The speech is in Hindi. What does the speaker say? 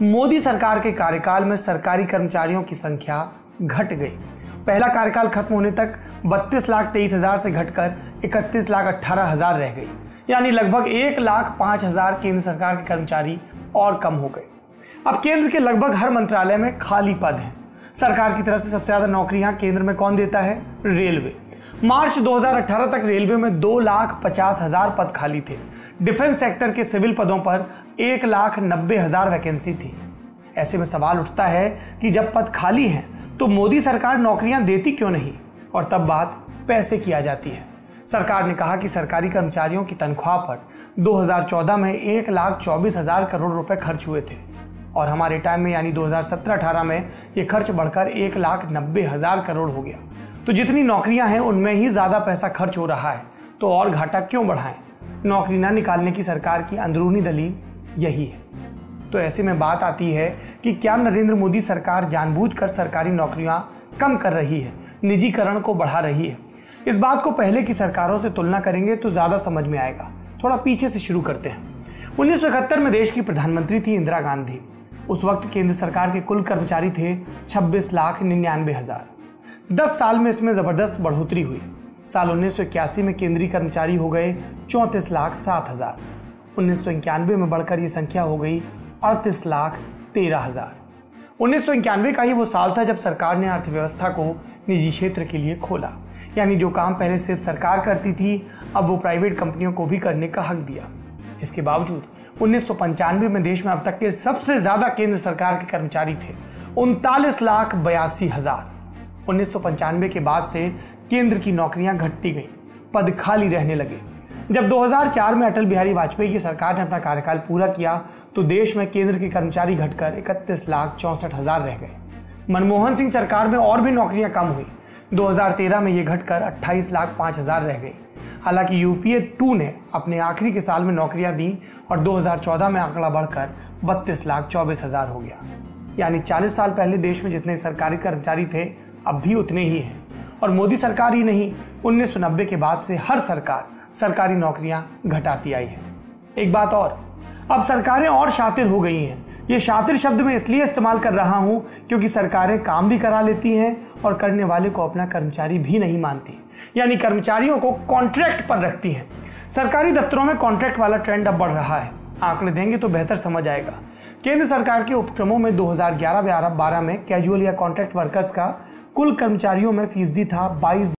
मोदी सरकार के कार्यकाल में सरकारी कर्मचारियों की संख्या घट गई। पहला कार्यकाल खत्म होने तक 32,23,000 से घटकर 31,18,000 रह गई, यानी लगभग 1,05,000 केंद्र सरकार के कर्मचारी और कम हो गए। अब केंद्र के लगभग हर मंत्रालय में खाली पद हैं। सरकार की तरफ से सबसे ज्यादा नौकरियां केंद्र में कौन देता है? रेलवे। मार्च 2018 तक रेलवे में 2,50,000 पद खाली थे। डिफेंस सेक्टर के सिविल पदों पर 1,90,000 वैकेंसी थी। ऐसे में सवाल उठता है कि जब पद खाली हैं तो मोदी सरकार नौकरियां देती क्यों नहीं? और तब बात पैसे की आ जाती है। सरकार ने कहा कि सरकारी कर्मचारियों की तनख्वाह पर 2014 में 1,24,000 करोड़ रुपए खर्च हुए थे और हमारे टाइम में यानी 2017-18 में ये खर्च बढ़कर 1,90,000 करोड़ हो गया। तो जितनी नौकरियां हैं उनमें ही ज्यादा पैसा खर्च हो रहा है, तो और घाटा क्यों बढ़ाएं? नौकरी न निकालने की सरकार की अंदरूनी दलील यही है। तो ऐसे में बात आती है कि क्या नरेंद्र मोदी सरकार जानबूझकर सरकारी नौकरियां कम कर रही है, निजीकरण को बढ़ा रही है? इस बात को पहले की सरकारों से तुलना करेंगे तो ज्यादा समझ में आएगा। थोड़ा पीछे से शुरू करते हैं। 1971 में देश की प्रधानमंत्री थी इंदिरा गांधी। उस वक्त केंद्र सरकार के कुल कर्मचारी थे 26,99,000। 10 साल में इसमें जबरदस्त बढ़ोतरी हुई। साल 1981 में केंद्रीय कर्मचारी हो गए 34,07,000। 1991 में बढ़कर ये संख्या हो गई 38,13,000। 1991 का ही वो साल था जब सरकार ने अर्थव्यवस्था को निजी क्षेत्र के लिए खोला, यानी जो काम पहले सिर्फ सरकार करती थी अब वो प्राइवेट कंपनियों को भी करने का हक दिया। इसके बावजूद 1995 में देश में अब तक के सबसे ज्यादा केंद्र सरकार के कर्मचारी थे, 39,82,000। 1995 के बाद से केंद्र की नौकरियां घटती गई, पद खाली रहने लगे। जब 2004 में अटल बिहारी वाजपेयी की सरकार ने अपना कार्यकाल पूरा किया तो देश में केंद्र के कर्मचारी घटकर 31,64,000 रह गए। मनमोहन सिंह सरकार में और भी नौकरियां कम हुई। 2013 में ये घटकर 28,05,000 रह गई। हालांकि यूपीए 2 ने अपने आखिरी के साल में नौकरियां दी और 2014 में आंकड़ा बढ़कर 32,24,000 हो गया। यानी 40 साल पहले देश में जितने सरकारी कर्मचारी थे अब भी उतने ही हैं। और मोदी सरकार ही नहीं, 1990 के बाद से हर सरकार सरकारी नौकरियां घटाती आई है। एक बात और, अब सरकारें और शातिर हो गई हैं। ये शातिर शब्द मैं इसलिए इस्तेमाल कर रहा हूं क्योंकि सरकारें काम भी करा लेती हैं और करने वाले को अपना कर्मचारी भी नहीं मानती, यानी कर्मचारियों को कॉन्ट्रैक्ट पर रखती हैं। सरकारी दफ्तरों में कॉन्ट्रैक्ट वाला ट्रेंड अब बढ़ रहा है। आंकड़े देंगे तो बेहतर समझ आएगा। केंद्र सरकार के उपक्रमों में 2011-12 में कैजुअल या कॉन्ट्रैक्ट वर्कर्स का कुल कर्मचारियों में फीसदी था 22।